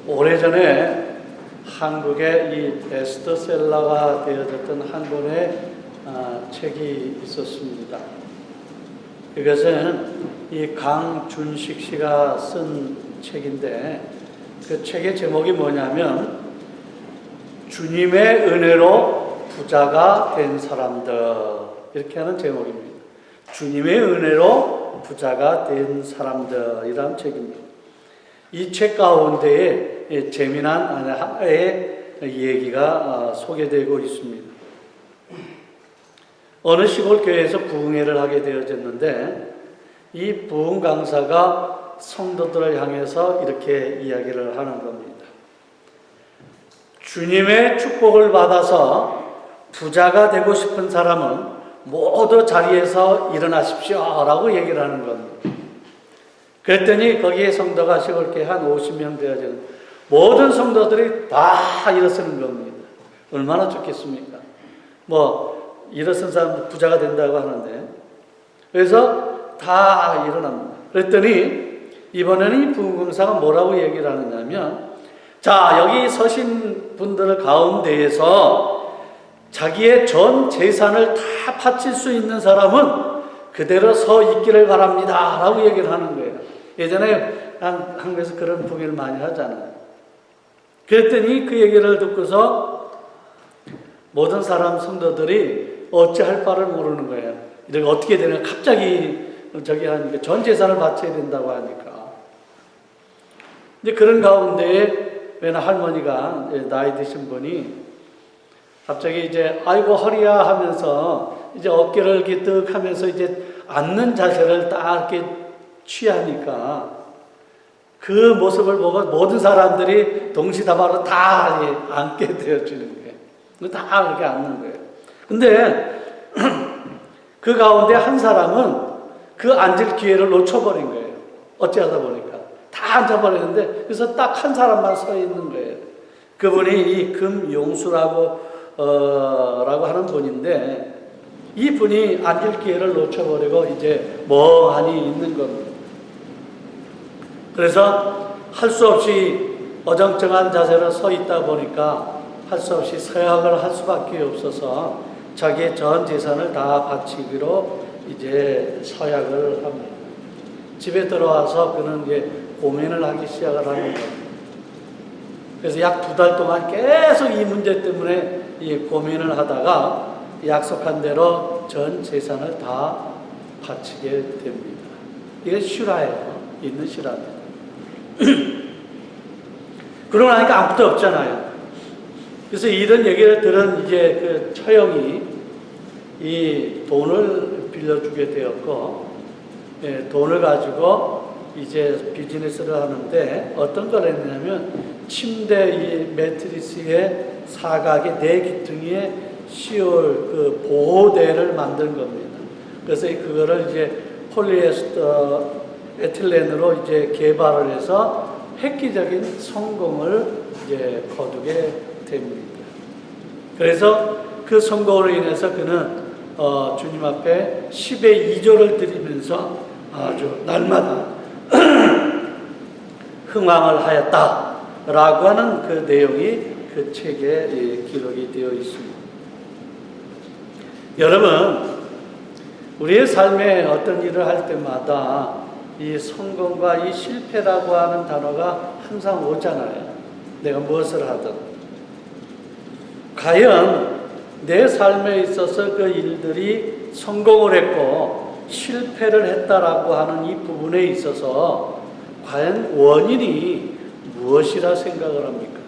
오래전에 한국에 이 베스트셀러가 되어졌던 한 권의 책이 있었습니다. 이것은 이 강준식 씨가 쓴 책인데, 그 책의 제목이 뭐냐면 주님의 은혜로 부자가 된 사람들, 이렇게 하는 제목입니다. 주님의 은혜로 부자가 된 사람들이라는 책입니다. 이 책 가운데에 재미난 하나의 얘기가 소개되고 있습니다. 어느 시골 교회에서 부흥회를 하게 되어졌는데, 이 부흥 강사가 성도들을 향해서 이렇게 이야기를 하는 겁니다. 주님의 축복을 받아서 부자가 되고 싶은 사람은 모두 자리에서 일어나십시오 라고 얘기를 하는 겁니다. 그랬더니 거기에 성도가 시골교회 한 50명 되어지는 모든 성도들이 다 일어서는 겁니다. 얼마나 좋겠습니까? 일어선 사람 부자가 된다고 하는데, 그래서 다 일어납니다. 그랬더니 이번에는 이 부흥강사가 뭐라고 얘기를 하느냐면, 자, 여기 서신 분들 가운데에서 자기의 전 재산을 다 바칠 수 있는 사람은 그대로 서 있기를 바랍니다 라고 얘기를 하는 거예요. 예전에 한국에서 그런 부흥회를 많이 하잖아요. 그랬더니 그 얘기를 듣고서 모든 사람 성도들이 어찌할 바를 모르는 거예요. 이렇게 어떻게 되나, 갑자기 저기 하니까 전 재산을 바쳐야 된다고 하니까. 근데 그런 가운데에 웬 할머니가, 나이 드신 분이 갑자기 이제 아이고 허리야 하면서 이제 어깨를 이렇게 뜩 하면서 이제 앉는 자세를 딱 이렇게 취하니까 그 모습을 보고 모든 사람들이 동시다바로 다 앉게 되어지는 거예요. 다 이렇게 앉는 거예요. 근데 그 가운데 한 사람은 그 앉을 기회를 놓쳐버린 거예요. 어찌하다 보니까 다 앉아버렸는데, 그래서 딱 한 사람만 서 있는 거예요. 그분이 이 금용수라고 하는 분인데, 이 분이 앉을 기회를 놓쳐버리고 이제 멍하니 있는 겁니다. 그래서 할 수 없이 어정쩡한 자세로 서 있다 보니까 할 수 없이 서약을 할 수밖에 없어서 자기의 전 재산을 다 바치기로 이제 서약을 합니다. 집에 들어와서 그는 이제 고민을 하기 시작을 하는 겁니다. 그래서 약 2달 동안 계속 이 문제 때문에 이 고민을 하다가 약속한 대로 전 재산을 다 바치게 됩니다. 이게 실화예요. 있는 실화입니다. 그러고 나니까 아무것도 없잖아요. 그래서 이런 얘기를 들은 이제 그 처형이 이 돈을 빌려주게 되었고, 돈을 가지고 이제 비즈니스를 하는데 어떤 걸 했냐면 침대 이 매트리스의 사각의 4기둥에 씌울 그 보호대를 만든 겁니다. 그래서 그거를 이제 폴리에스터 에틸렌으로 이제 개발을 해서 획기적인 성공을 이제 거두게 됩니다. 그래서 그 성공으로 인해서 그는 주님 앞에 10의 2조를 드리면서 아주 날마다 흥왕을 하였다라고 하는 그 내용이 그 책에 기록이 되어 있습니다. 여러분, 우리의 삶에 어떤 일을 할 때마다 이 성공과 이 실패라고 하는 단어가 항상 오잖아요. 내가 무엇을 하든. 과연 내 삶에 있어서 그 일들이 성공을 했고 실패를 했다라고 하는 이 부분에 있어서 과연 원인이 무엇이라 생각을 합니까?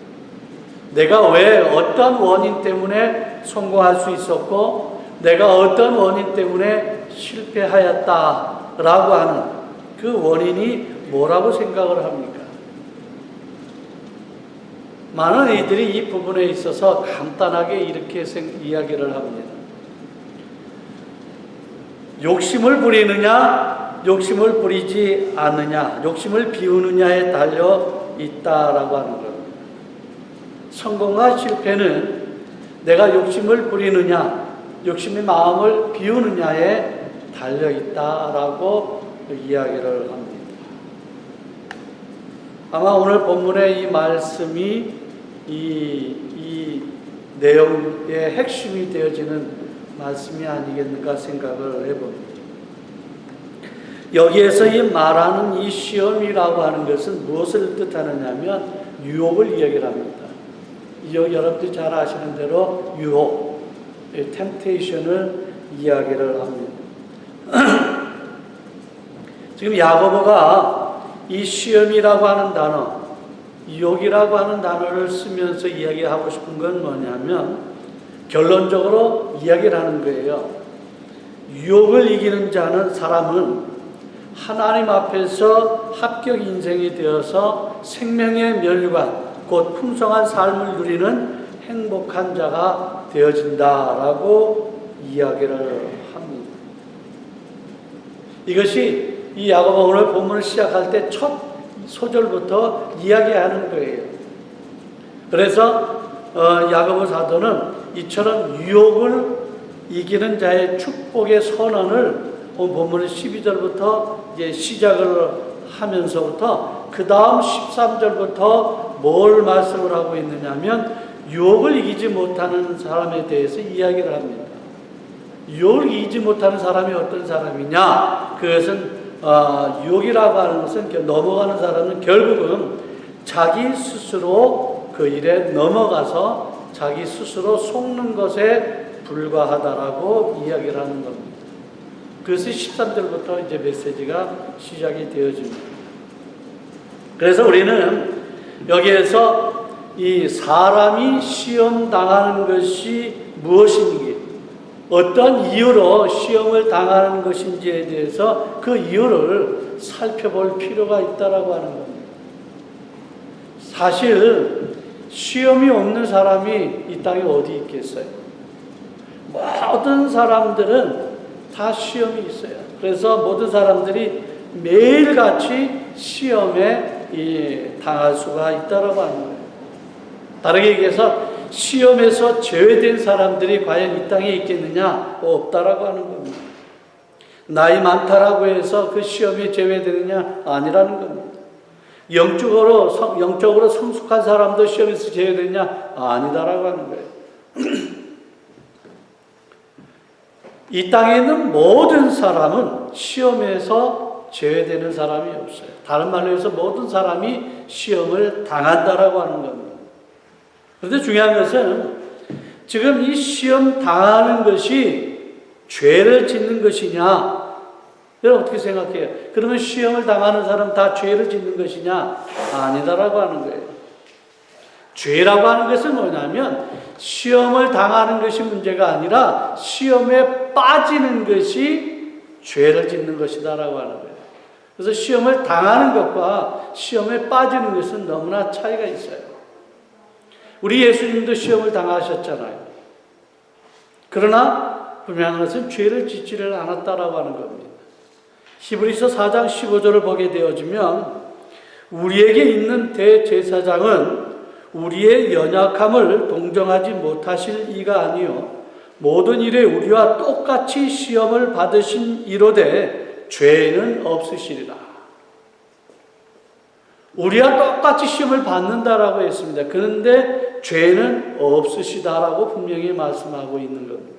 내가 왜 어떤 원인 때문에 성공할 수 있었고 내가 어떤 원인 때문에 실패하였다라고 하는 그 원인이 뭐라고 생각을 합니까? 많은 이들이 이 부분에 있어서 간단하게 이렇게 이야기를 합니다. 욕심을 부리느냐, 욕심을 부리지 않느냐, 욕심을 비우느냐에 달려 있다라고 하는 겁니다. 성공과 실패는 내가 욕심을 부리느냐, 욕심의 마음을 비우느냐에 달려 있다라고 이야기를 합니다. 아마 오늘 본문의 이 말씀이 이 내용의 핵심이 되어지는 말씀이 아니겠는가 생각을 해봅니다. 여기에서 이 말하는 이 시험이라고 하는 것은 무엇을 뜻하느냐 하면 유혹을 이야기를 합니다. 여러분들이 잘 아시는 대로 유혹, 템테이션을 이야기를 합니다. 지금 야고보가 이 시험이라고 하는 단어, 유혹이라고 하는 단어를 쓰면서 이야기하고 싶은 건 뭐냐면 결론적으로 이야기를 하는 거예요. 유혹을 이기는 사람은 하나님 앞에서 합격 인생이 되어서 생명의 멸류관, 곧 풍성한 삶을 누리는 행복한 자가 되어진다라고 이야기를 합니다. 이것이 이 야고보 오늘 본문을 시작할 때 첫 소절부터 이야기하는 거예요. 그래서 야고보 사도는 이처럼 유혹을 이기는 자의 축복의 선언을 본문의 12절부터 이제 시작을 하면서부터 그 다음 13절부터 뭘 말씀을 하고 있느냐 하면 유혹을 이기지 못하는 사람에 대해서 이야기를 합니다. 유혹을 이기지 못하는 사람이 어떤 사람이냐? 그것은 유혹이라고 하는 것은 넘어가는 사람은 결국은 자기 스스로 그 일에 넘어가서 자기 스스로 속는 것에 불과하다라고 이야기를 하는 겁니다. 그래서 13절부터 이제 메시지가 시작이 되어집니다. 그래서 우리는 여기에서 이 사람이 시험 당하는 것이 무엇인지, 어떤 이유로 시험을 당하는 것인지에 대해서 그 이유를 살펴볼 필요가 있다라고 하는 겁니다. 사실 시험이 없는 사람이 이 땅에 어디 있겠어요? 모든 사람들은 다 시험이 있어요. 그래서 모든 사람들이 매일같이 시험에 당할 수가 있다라고 하는 거예요. 다르게 얘기해서 시험에서 제외된 사람들이 과연 이 땅에 있겠느냐? 없다라고 하는 겁니다. 나이 많다라고 해서 그 시험에 제외되느냐? 아니라는 겁니다. 영적으로 성숙한 사람도 시험에서 제외되느냐? 아니다라고 하는 거예요. 이 땅에 있는 모든 사람은 시험에서 제외되는 사람이 없어요. 다른 말로 해서 모든 사람이 시험을 당한다라고 하는 겁니다. 그런데 중요한 것은 지금 이 시험 당하는 것이 죄를 짓는 것이냐? 여러분 어떻게 생각해요? 그러면 시험을 당하는 사람 다 죄를 짓는 것이냐? 아니다라고 하는 거예요. 죄라고 하는 것은 뭐냐면 시험을 당하는 것이 문제가 아니라 시험에 빠지는 것이 죄를 짓는 것이다라고 하는 거예요. 그래서 시험을 당하는 것과 시험에 빠지는 것은 너무나 차이가 있어요. 우리 예수님도 시험을 당하셨잖아요. 그러나 분명한 것은 죄를 짓지를 않았다라고 하는 겁니다. 히브리서 4장 15절을 보게 되어지면 우리에게 있는 대제사장은 우리의 연약함을 동정하지 못하실 이가 아니요 모든 일에 우리와 똑같이 시험을 받으신 이로되 죄는 없으시리라. 우리와 똑같이 시험을 받는다라고 했습니다. 그런데 죄는 없으시다라고 분명히 말씀하고 있는 겁니다.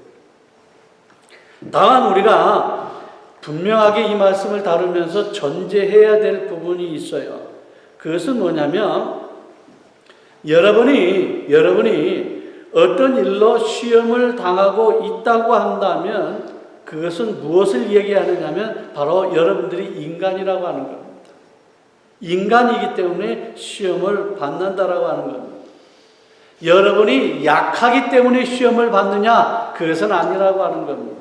다만 우리가 분명하게 이 말씀을 다루면서 전제해야 될 부분이 있어요. 그것은 뭐냐면 여러분이 어떤 일로 시험을 당하고 있다고 한다면 그것은 무엇을 얘기하느냐면 바로 여러분들이 인간이라고 하는 겁니다. 인간이기 때문에 시험을 받는다라고 하는 겁니다. 여러분이 약하기 때문에 시험을 받느냐? 그것은 아니라고 하는 겁니다.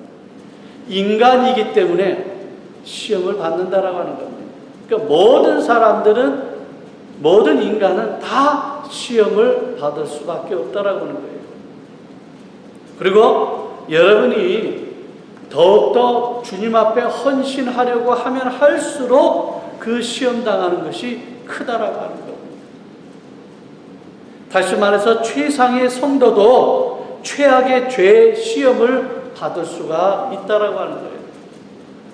인간이기 때문에 시험을 받는다라고 하는 겁니다. 그러니까 모든 인간은 다 시험을 받을 수밖에 없다라고 하는 거예요. 그리고 여러분이 더욱더 주님 앞에 헌신하려고 하면 할수록 그 시험 당하는 것이 크다라고 하는 겁니다. 다시 말해서 최상의 성도도 최악의 죄의 시험을 받을 수가 있다라고 하는 거예요.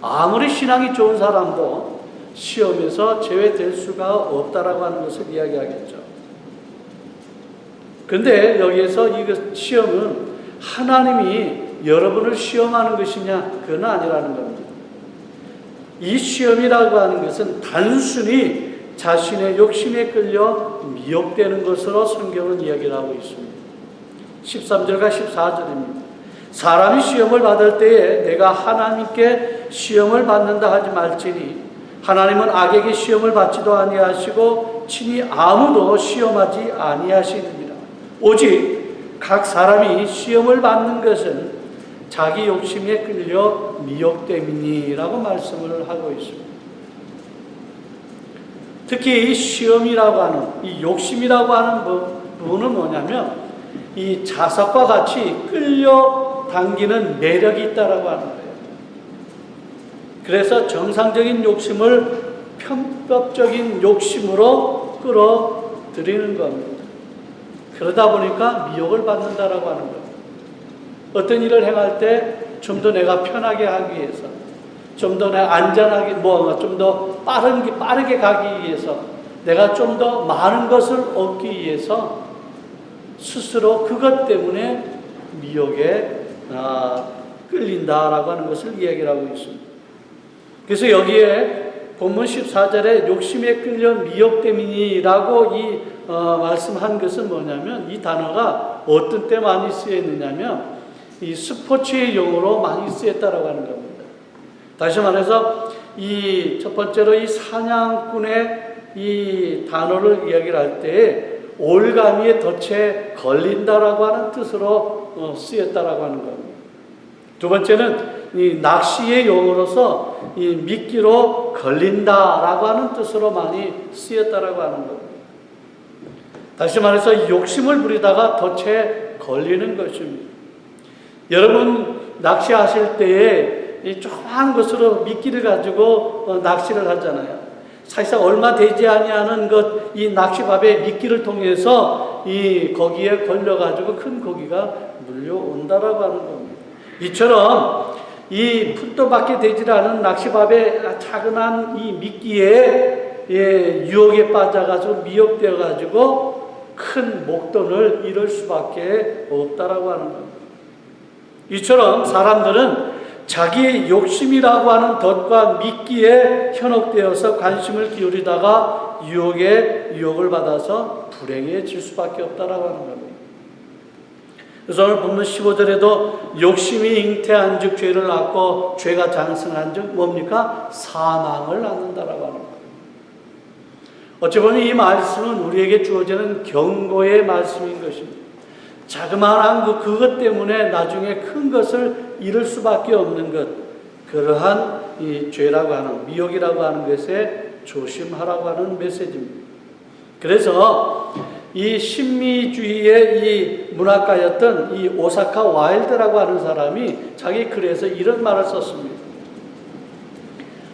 아무리 신앙이 좋은 사람도 시험에서 제외될 수가 없다라고 하는 것을 이야기하겠죠. 근데 여기에서 이 시험은 하나님이 여러분을 시험하는 것이냐? 그건 아니라는 겁니다. 이 시험이라고 하는 것은 단순히 자신의 욕심에 끌려 미혹되는 것으로 성경은 이야기를 하고 있습니다. 13절과 14절입니다. 사람이 시험을 받을 때에 내가 하나님께 시험을 받는다 하지 말지니 하나님은 악에게 시험을 받지도 아니하시고 친히 아무도 시험하지 아니하시느니라. 오직 각 사람이 시험을 받는 것은 자기 욕심에 끌려 미혹됨이니라고 말씀을 하고 있습니다. 특히 이 시험이라고 하는, 이 욕심이라고 하는 부분은 뭐냐면 이 자석과 같이 끌려당기는 매력이 있다라고 하는 거예요. 그래서 정상적인 욕심을 편법적인 욕심으로 끌어들이는 겁니다. 그러다 보니까 미혹을 받는다라고 하는 거예요. 어떤 일을 행할 때 좀 더 내가 편하게 하기 위해서, 좀 더 내가 안전하게, 좀 더 빠르게 가기 위해서, 내가 좀 더 많은 것을 얻기 위해서 스스로 그것 때문에 미혹에 끌린다라고 하는 것을 이야기를 하고 있습니다. 그래서 여기에 본문 14절에 욕심에 끌려 미혹됨이니라고 말씀한 것은 뭐냐면 이 단어가 어떤 때 많이 쓰였느냐면 이 스포츠의 용어로 많이 쓰였다라고 하는 겁니다. 다시 말해서 이 첫 번째로 이 사냥꾼의 이 단어를 이야기를 할 때 올가미에 덫에 걸린다라고 하는 뜻으로 쓰였다라고 하는 겁니다. 두 번째는 이 낚시의 용어로서 이 미끼로 걸린다라고 하는 뜻으로 많이 쓰였다라고 하는 겁니다. 다시 말해서 욕심을 부리다가 덫에 걸리는 것입니다. 여러분 낚시하실 때에 이 조그만 것으로 미끼를 가지고 낚시를 하잖아요. 사실상 얼마 되지 아니하는 이 낚시밥에 미끼를 통해서 거기에 걸려가지고 큰 고기가 물려온다라고 하는 겁니다. 이처럼 이 풀도밖에 되지 않은 낚시밥에 차근한 이 미끼에 유혹에 빠져가지고 미혹되어가지고 큰 목돈을 잃을 수밖에 없다라고 하는 겁니다. 이처럼 사람들은 자기의 욕심이라고 하는 덫과 미끼에 현혹되어서 관심을 기울이다가 유혹을 받아서 불행해질 수밖에 없다라고 하는 겁니다. 그래서 오늘 본문 15절에도 욕심이 잉태한 즉 죄를 낳고 죄가 장성한 즉 뭡니까? 사망을 낳는다라고 하는 겁니다. 어찌 보면 이 말씀은 우리에게 주어지는 경고의 말씀인 것입니다. 자그마한 그것 때문에 나중에 큰 것을 잃을 수밖에 없는 것, 그러한 이 죄라고 하는, 미혹이라고 하는 것에 조심하라고 하는 메시지입니다. 그래서 이 신미주의의 이 문학가였던 이 오사카 와일드라고 하는 사람이 자기 글에서 이런 말을 썼습니다.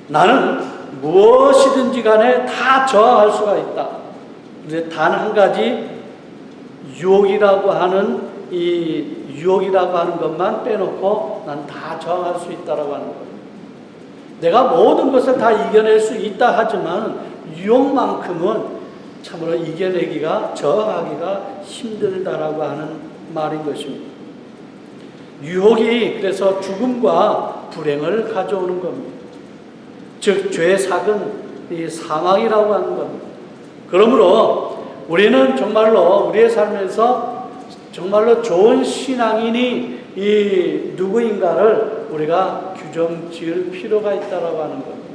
나는 무엇이든지 간에 다 저항할 수가 있다. 근데 단 한 가지 유혹이라고 하는 것만 빼놓고 난 다 저항할 수 있다라고 하는 거예요. 내가 모든 것을 다 이겨낼 수 있다 하지만 유혹만큼은 참으로 이겨내기가, 저항하기가 힘들다라고 하는 말인 것입니다. 유혹이 그래서 죽음과 불행을 가져오는 겁니다. 즉 죄의 삭은 이 사망이라고 하는 겁니다. 그러므로 우리는 정말로 우리의 삶에서 정말로 좋은 신앙인이 이 누구인가를 우리가 규정 지을 필요가 있다라고 하는 겁니다.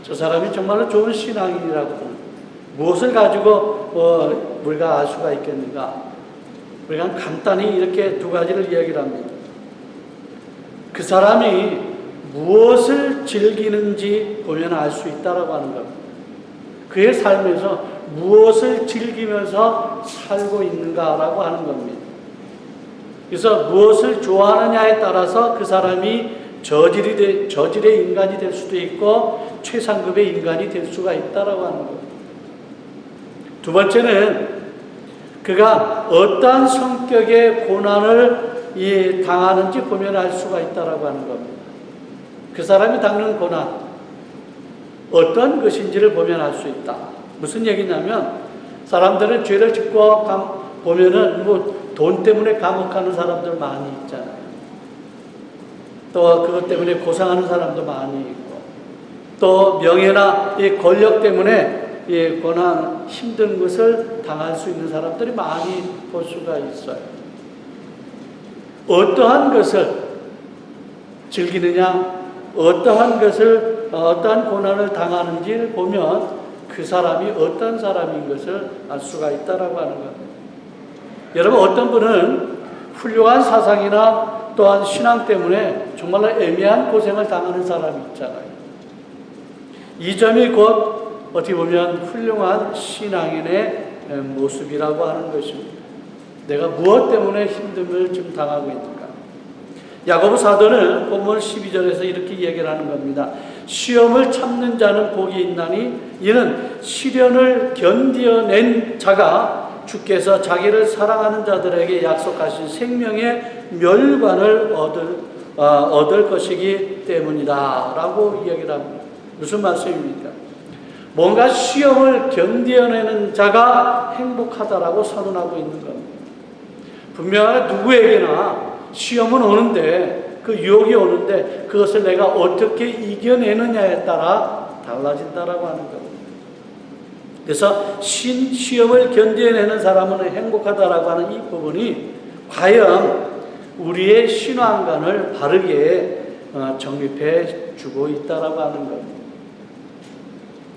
저 사람이 정말로 좋은 신앙인이라고 무엇을 가지고 우리가 알 수가 있겠는가? 우리가 간단히 이렇게 두 가지를 이야기를 합니다. 그 사람이 무엇을 즐기는지 보면 알 수 있다라고 하는 겁니다. 그의 삶에서 무엇을 즐기면서 살고 있는가라고 하는 겁니다. 그래서 무엇을 좋아하느냐에 따라서 그 사람이 저질의 인간이 될 수도 있고 최상급의 인간이 될 수가 있다라고 하는 겁니다. 두 번째는 그가 어떠한 성격의 고난을 당하는지 보면 알 수가 있다라고 하는 겁니다. 그 사람이 겪는 고난, 어떤 것인지를 보면 알 수 있다. 무슨 얘기냐면 사람들은 죄를 짓고 보면은 뭐 돈 때문에 감옥 가는 사람들 많이 있잖아요. 또 그것 때문에 고생하는 사람도 많이 있고, 또 명예나 이 권력 때문에 이 고난, 힘든 것을 당할 수 있는 사람들이 많이 볼 수가 있어요. 어떠한 것을 즐기느냐, 어떠한 것을, 어떠한 고난을 당하는지를 보면 그 사람이 어떤 사람인 것을 알 수가 있다라고 하는 겁니다. 여러분, 어떤 분은 훌륭한 사상이나 또한 신앙 때문에 정말로 애매한 고생을 당하는 사람이 있잖아요. 이 점이 곧 어떻게 보면 훌륭한 신앙인의 모습이라고 하는 것입니다. 내가 무엇 때문에 힘듦을 좀 당하고 있는가? 야고보 사도는 본문 12절에서 이렇게 얘기를 하는 겁니다. 시험을 참는 자는 복이 있나니 이는 시련을 견디어낸 자가 주께서 자기를 사랑하는 자들에게 약속하신 생명의 멸관을 얻을 것이기 때문이다 라고 이야기를 합니다. 무슨 말씀입니까? 뭔가 시험을 견디어내는 자가 행복하다라고 선언하고 있는 겁니다. 분명하게 누구에게나 시험은 오는데, 그 유혹이 오는데 그것을 내가 어떻게 이겨내느냐에 따라 달라진다라고 하는 겁니다. 그래서 시험을 견뎌내는 사람은 행복하다라고 하는 이 부분이 과연 우리의 신앙관을 바르게 정립해 주고 있다라고 하는 겁니다.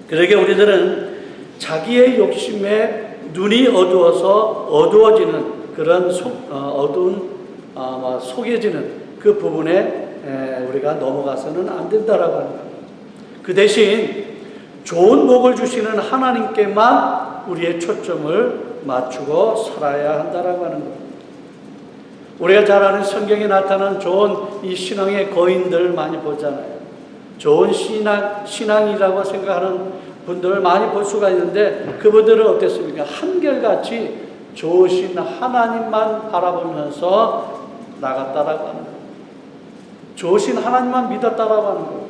그러게 우리들은 자기의 욕심에 눈이 어두워지는 그런 속여지는 그 부분에 우리가 넘어가서는 안 된다라고 하는 겁니다. 그 대신 좋은 복을 주시는 하나님께만 우리의 초점을 맞추고 살아야 한다라고 하는 겁니다. 우리가 잘 아는 성경에 나타난 좋은 이 신앙의 거인들 많이 보잖아요. 좋은 신앙이라고 생각하는 분들을 많이 볼 수가 있는데 그분들은 어땠습니까? 한결같이 좋으신 하나님만 바라보면서 나갔다라고 하는 거예요. 좋으신 하나님만 믿었다라고 하는 거예요.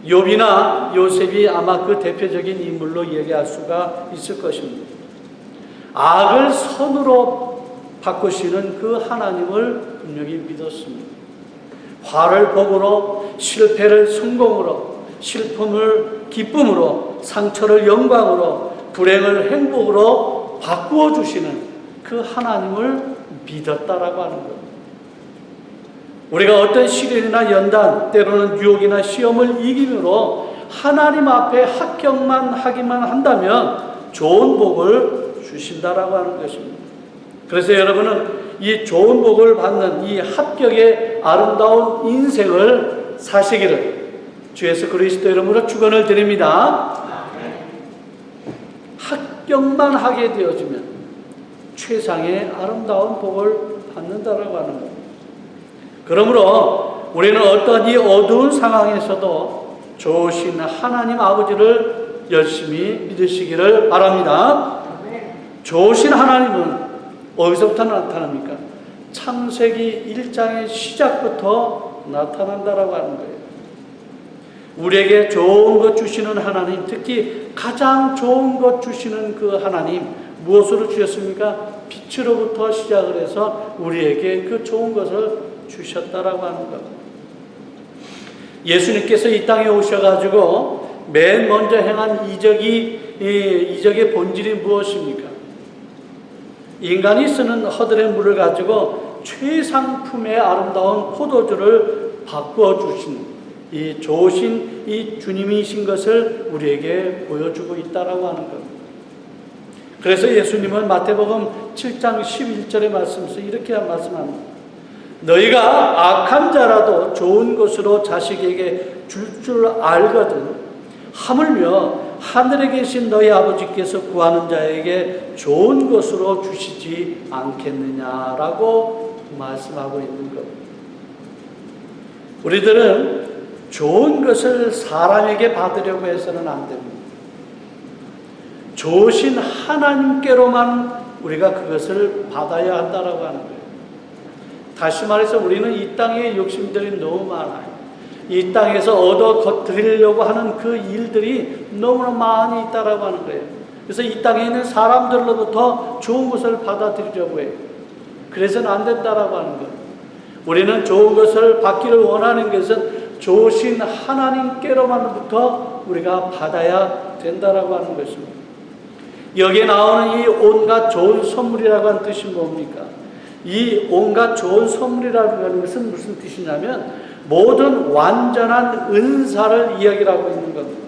욥이나 요셉이 아마 그 대표적인 인물로 얘기할 수가 있을 것입니다. 악을 선으로 바꾸시는 그 하나님을 분명히 믿었습니다. 화를 복으로, 실패를 성공으로, 슬픔을 기쁨으로, 상처를 영광으로, 불행을 행복으로 바꾸어 주시는 그 하나님을 믿었다라고 하는 겁니다. 우리가 어떤 시련이나 연단, 때로는 유혹이나 시험을 이김으로 하나님 앞에 합격만 하기만 한다면 좋은 복을 주신다라고 하는 것입니다. 그래서 여러분은 이 좋은 복을 받는 이 합격의 아름다운 인생을 사시기를 주 예수 그리스도 이름으로 축원을 드립니다. 합격만 하게 되어지면 최상의 아름다운 복을 받는다라고 하는 겁니다. 그러므로 우리는 어떤 이 어두운 상황에서도 좋으신 하나님 아버지를 열심히 믿으시기를 바랍니다. 좋으신 하나님은 어디서부터 나타납니까? 창세기 1장의 시작부터 나타난다라고 하는 거예요. 우리에게 좋은 것 주시는 하나님, 특히 가장 좋은 것 주시는 그 하나님, 무엇으로 주셨습니까? 빛으로부터 시작을 해서 우리에게 그 좋은 것을 주셨다라고 하는 것. 예수님께서 이 땅에 오셔가지고 맨 먼저 행한 이적의 본질이 무엇입니까? 인간이 쓰는 허들의 물을 가지고 최상품의 아름다운 포도주를 바꾸어 주신 이 좋으신 이 주님이신 것을 우리에게 보여주고 있다라고 하는 겁니다. 그래서 예수님은 마태복음 7장 11절의 말씀에서 이렇게 말씀합니다. 너희가 악한 자라도 좋은 것으로 자식에게 줄 알거든 하물며 하늘에 계신 너희 아버지께서 구하는 자에게 좋은 것으로 주시지 않겠느냐라고 말씀하고 있는 겁니다. 우리들은 좋은 것을 사람에게 받으려고 해서는 안 됩니다. 좋으신 하나님께로만 우리가 그것을 받아야 한다라고 하는 거예요. 다시 말해서 우리는 이 땅에 욕심들이 너무 많아요. 이 땅에서 얻어 드리려고 하는 그 일들이 너무나 많이 있다라고 하는 거예요. 그래서 이 땅에 있는 사람들로부터 좋은 것을 받아들이려고 해요. 그래서는 안 된다라고 하는 거예요. 우리는 좋은 것을 받기를 원하는 것은 좋으신 하나님께로만부터 우리가 받아야 된다라고 하는 것입니다. 여기에 나오는 이 온갖 좋은 선물이라고 하는 뜻이 뭡니까? 이 온갖 좋은 선물이라고 하는 것은 무슨 뜻이냐면 모든 완전한 은사를 이야기하고 있는 겁니다.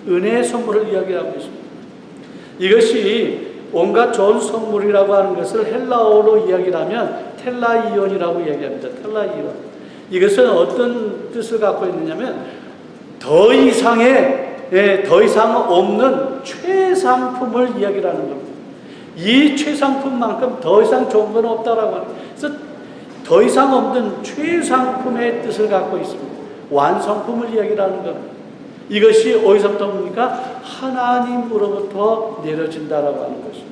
은혜의 선물을 이야기하고 있습니다. 이것이 온갖 좋은 선물이라고 하는 것을 헬라어로 이야기하면 텔라이온이라고 이야기합니다. 텔라이온. 이것은 어떤 뜻을 갖고 있느냐면 더 이상 없는 최상품을 이야기하는 겁니다. 이 최상품만큼 더 이상 좋은 건 없다라고 하는 거예요. 그래서 더 이상 없는 최상품의 뜻을 갖고 있습니다. 완성품을 이야기하는 겁니다. 이것이 어디서부터 옵니까? 하나님으로부터 내려진다라고 하는 것입니다.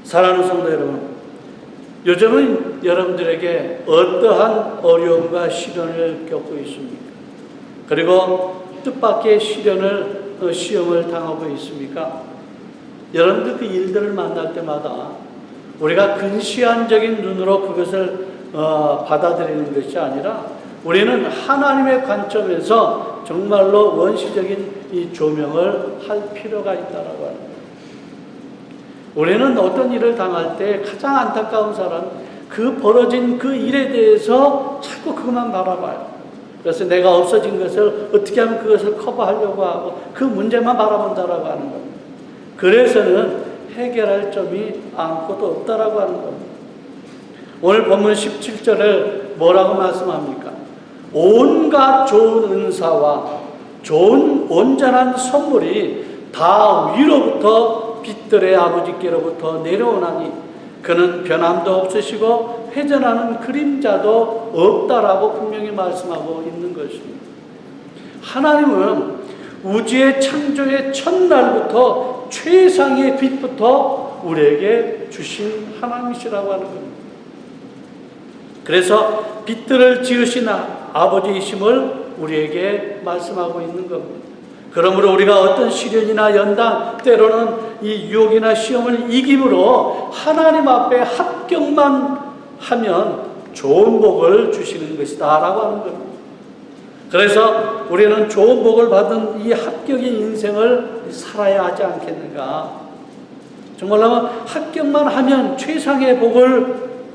사랑하는 성도 여러분, 요즘은 여러분들에게 어떠한 어려움과 시련을 겪고 있습니까? 그리고 뜻밖의 시험을 당하고 있습니까? 여러분들 그 일들을 만날 때마다 우리가 근시안적인 눈으로 그것을 받아들이는 것이 아니라 우리는 하나님의 관점에서 정말로 원시적인 이 조명을 할 필요가 있다라고 하는 거예요. 우리는 어떤 일을 당할 때 가장 안타까운 사람, 그 벌어진 그 일에 대해서 자꾸 그것만 바라봐요. 그래서 내가 없어진 것을 어떻게 하면 그것을 커버하려고 하고 그 문제만 바라본다라고 하는 겁니다. 그래서는 해결할 점이 아무것도 없다라고 하는 겁니다. 오늘 본문 17절을 뭐라고 말씀합니까? 온갖 좋은 은사와 좋은 온전한 선물이 다 위로부터 빛들의 아버지께로부터 내려오나니 그는 변함도 없으시고 회전하는 그림자도 없다라고 분명히 말씀하고 있는 것입니다. 하나님은 우주의 창조의 첫날부터 최상의 빛부터 우리에게 주신 하나님이시라고 하는 겁니다. 그래서 빛들을 지으신 아버지이심을 우리에게 말씀하고 있는 겁니다. 그러므로 우리가 어떤 시련이나 연단, 때로는 이 유혹이나 시험을 이김으로 하나님 앞에 합격만 하면 좋은 복을 주시는 것이다 라고 하는 겁니다. 그래서 우리는 좋은 복을 받은 이 합격의 인생을 살아야 하지 않겠는가. 정말로 합격만 하면 최상의 복을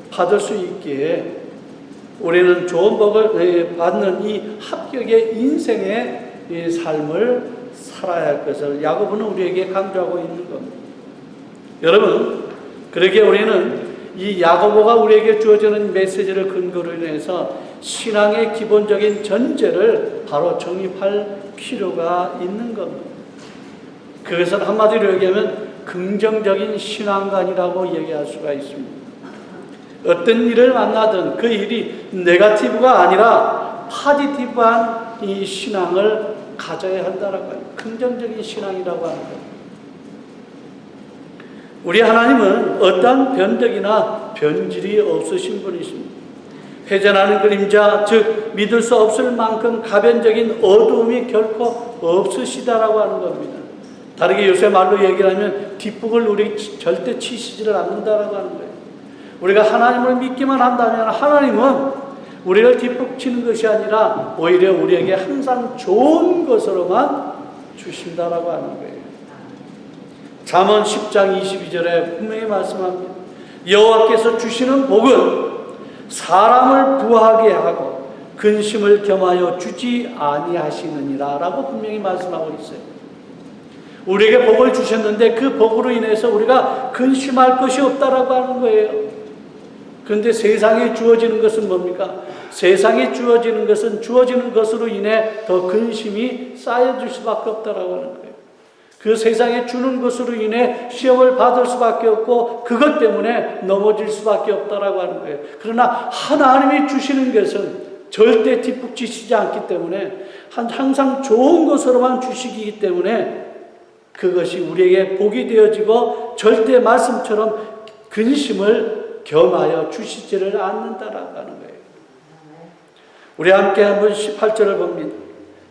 받을 수 있기에 우리는 좋은 복을 받는 이 합격의 인생의 이 삶을 살아야 할 것을 야고보는 우리에게 강조하고 있는 겁니다. 여러분, 그러기에 우리는 이 야고보가 우리에게 주어지는 메시지를 근거로 인해서 신앙의 기본적인 전제를 바로 정립할 필요가 있는 겁니다. 그것은 한마디로 얘기하면 긍정적인 신앙관이라고 얘기할 수가 있습니다. 어떤 일을 만나든 그 일이 네거티브가 아니라 파지티브한 이 신앙을 가져야 한다라고 해요. 긍정적인 신앙이라고 하는 거예요. 우리 하나님은 어떠한 변덕이나 변질이 없으신 분이십니다. 회전하는 그림자, 즉 믿을 수 없을 만큼 가변적인 어두움이 결코 없으시다라고 하는 겁니다. 다르게 요새 말로 얘기를 하면 뒷북을 우리 절대 치시지를 않는다라고 하는 거예요. 우리가 하나님을 믿기만 한다면 하나님은 우리를 뒷북치는 것이 아니라 오히려 우리에게 항상 좋은 것으로만 주신다라고 하는 거예요. 잠언 10장 22절에 분명히 말씀합니다. 여호와께서 주시는 복은 사람을 부하게 하고 근심을 겸하여 주지 아니하시느니라 라고 분명히 말씀하고 있어요. 우리에게 복을 주셨는데 그 복으로 인해서 우리가 근심할 것이 없다라고 하는 거예요. 그런데 세상에 주어지는 것은 뭡니까? 세상에 주어지는 것은 주어지는 것으로 인해 더 근심이 쌓여질 수밖에 없다라고 하는 거예요. 그 세상에 주는 것으로 인해 시험을 받을 수밖에 없고 그것 때문에 넘어질 수밖에 없다라고 하는 거예요. 그러나 하나님이 주시는 것은 절대 뒷북치시지 않기 때문에 항상 좋은 것으로만 주시기 때문에 그것이 우리에게 복이 되어지고 절대 말씀처럼 근심을 겸하여 주시지를 않는다라고 하는 거예요. 우리 함께 한번 18절을 봅니다.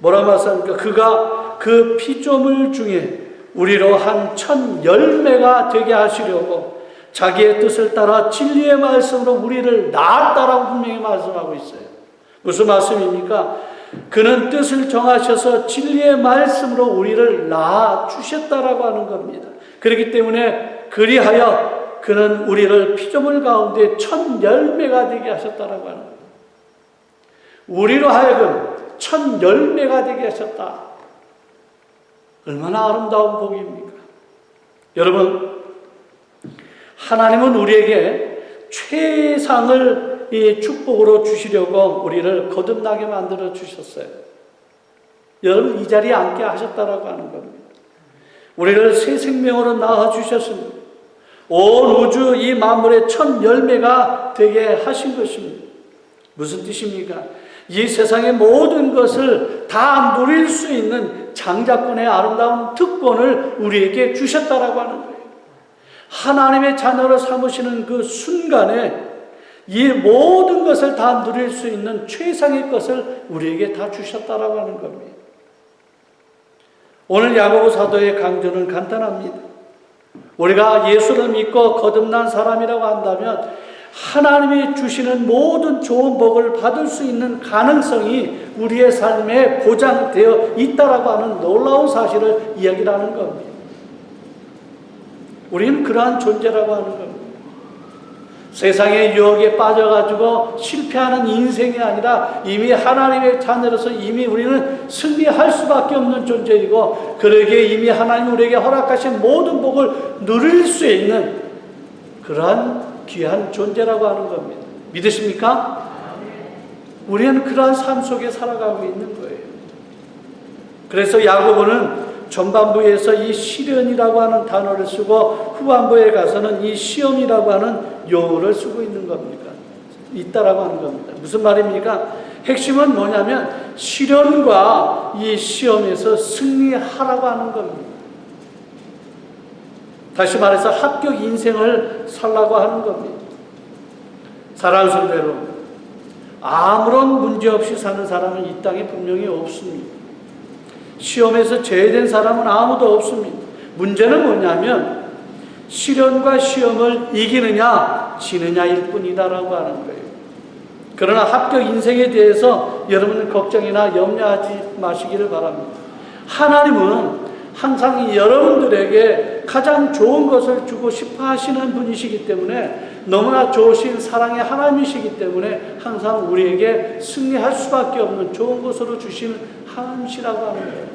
뭐라 말씀합니까? 그가 그 피조물 중에 우리로 한 천 열매가 되게 하시려고 자기의 뜻을 따라 진리의 말씀으로 우리를 낳았다라고 분명히 말씀하고 있어요. 무슨 말씀입니까? 그는 뜻을 정하셔서 진리의 말씀으로 우리를 낳아주셨다라고 하는 겁니다. 그렇기 때문에 그리하여 그는 우리를 피조물 가운데 천 열매가 되게 하셨다라고 하는 겁니다. 우리로 하여금 천 열매가 되게 하셨다. 얼마나 아름다운 복입니까? 여러분, 하나님은 우리에게 최상을 이 축복으로 주시려고 우리를 거듭나게 만들어 주셨어요. 여러분, 이 자리에 앉게 하셨다라고 하는 겁니다. 우리를 새 생명으로 낳아 주셨습니다. 온 우주 이 만물의 천 열매가 되게 하신 것입니다. 무슨 뜻입니까? 이 세상의 모든 것을 다 누릴 수 있는 장자권의 아름다운 특권을 우리에게 주셨다라고 하는 거예요. 하나님의 자녀로 삼으시는 그 순간에 이 모든 것을 다 누릴 수 있는 최상의 것을 우리에게 다 주셨다라고 하는 겁니다. 오늘 야고보 사도의 강조는 간단합니다. 우리가 예수를 믿고 거듭난 사람이라고 한다면 하나님이 주시는 모든 좋은 복을 받을 수 있는 가능성이 우리의 삶에 보장되어 있다라고 하는 놀라운 사실을 이야기하는 겁니다. 우리는 그러한 존재라고 하는 겁니다. 세상의 유혹에 빠져가지고 실패하는 인생이 아니라 이미 하나님의 자녀로서 이미 우리는 승리할 수밖에 없는 존재이고, 그러기에 이미 하나님 우리에게 허락하신 모든 복을 누릴 수 있는 그러한 귀한 존재라고 하는 겁니다. 믿으십니까? 우리는 그러한 삶 속에 살아가고 있는 거예요. 그래서 야고보는 전반부에서 이 시련이라고 하는 단어를 쓰고 후반부에 가서는 이 시험이라고 하는 용어를 쓰고 있는 겁니다. 있다라고 하는 겁니다. 무슨 말입니까? 핵심은 뭐냐면 시련과 이 시험에서 승리하라고 하는 겁니다. 다시 말해서 합격 인생을 살라고 하는 겁니다. 사랑하는 성도 여러분, 아무런 문제 없이 사는 사람은 이 땅에 분명히 없습니다. 시험에서 제외된 사람은 아무도 없습니다. 문제는 뭐냐면 시련과 시험을 이기느냐 지느냐일 뿐이다라고 하는 거예요. 그러나 합격 인생에 대해서 여러분은 걱정이나 염려하지 마시기를 바랍니다. 하나님은 항상 여러분들에게 가장 좋은 것을 주고 싶어 하시는 분이시기 때문에, 너무나 좋으신 사랑의 하나님이시기 때문에 항상 우리에게 승리할 수밖에 없는 좋은 것으로 주시는 하나님이시라고 하는 거예요.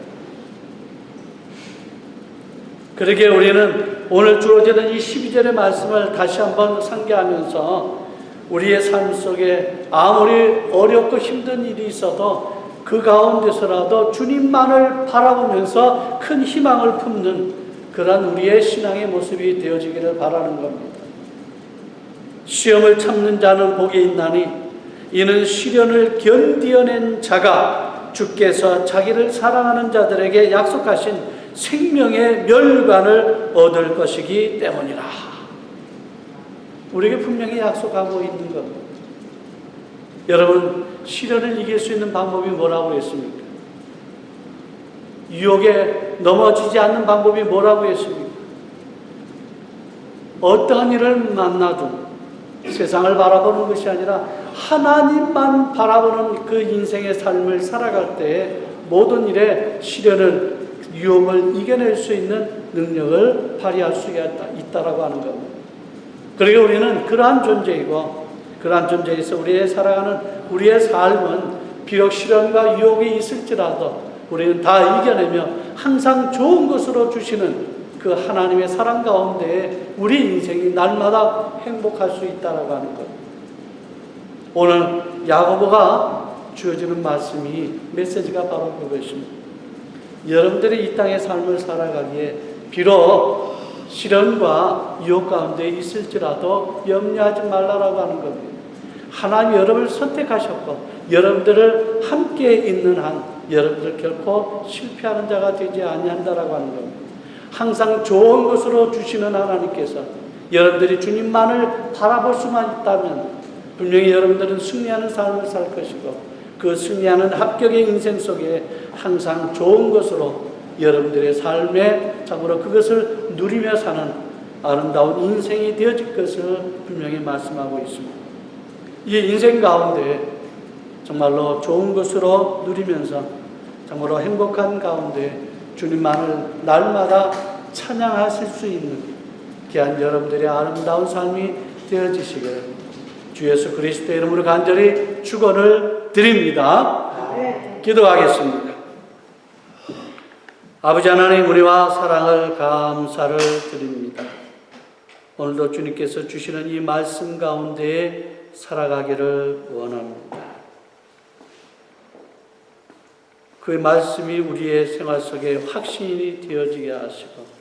그러기에 우리는 오늘 주어지는 이 12절의 말씀을 다시 한번 상기하면서 우리의 삶 속에 아무리 어렵고 힘든 일이 있어도 그 가운데서라도 주님만을 바라보면서 큰 희망을 품는 그런 우리의 신앙의 모습이 되어지기를 바라는 겁니다. 시험을 참는 자는 복이 있나니 이는 시련을 견디어낸 자가 주께서 자기를 사랑하는 자들에게 약속하신 생명의 멸관을 얻을 것이기 때문이라. 우리에게 분명히 약속하고 있는 겁니다. 여러분, 시련을 이길 수 있는 방법이 뭐라고 했습니까? 유혹에 넘어지지 않는 방법이 뭐라고 했습니까? 어떠한 일을 만나도 세상을 바라보는 것이 아니라 하나님만 바라보는 그 인생의 삶을 살아갈 때 모든 일에 시련을, 유혹을 이겨낼 수 있는 능력을 발휘할 수가 있다라고 하는 겁니다. 그러니까 우리는 그러한 존재이고, 그러한 존재에서 우리의 살아가는 우리의 삶은 비록 시련과 유혹이 있을지라도 우리는 다 이겨내며 항상 좋은 것으로 주시는 그 하나님의 사랑 가운데 우리 인생이 날마다 행복할 수 있다라고 하는 것. 오늘 야고보가 주어지는 말씀이, 메시지가 바로 그것입니다. 여러분들이 이 땅의 삶을 살아가기에 비록 시련과 유혹 가운데 있을지라도 염려하지 말라라고 하는 겁니다. 하나님이 여러분을 선택하셨고 여러분들을 함께 있는 한 여러분들 결코 실패하는 자가 되지 아니한다라고 하는 겁니다. 항상 좋은 것으로 주시는 하나님께서 여러분들이 주님만을 바라볼 수만 있다면 분명히 여러분들은 승리하는 삶을 살 것이고, 그 승리하는 합격의 인생 속에 항상 좋은 것으로 여러분들의 삶에 참으로 그것을 누리며 사는 아름다운 인생이 되어질 것을 분명히 말씀하고 있습니다. 이 인생 가운데 정말로 좋은 것으로 누리면서 정말로 행복한 가운데 주님만을 날마다 찬양하실 수 있는 귀한 여러분들의 아름다운 삶이 되어지시길 주 예수 그리스도의 이름으로 간절히 축원을 드립니다. 기도하겠습니다. 아버지 하나님, 은혜와 사랑을 감사를 드립니다. 오늘도 주님께서 주시는 이 말씀 가운데 살아가기를 원합니다. 그 말씀이 우리의 생활 속에 확신이 되어지게 하시고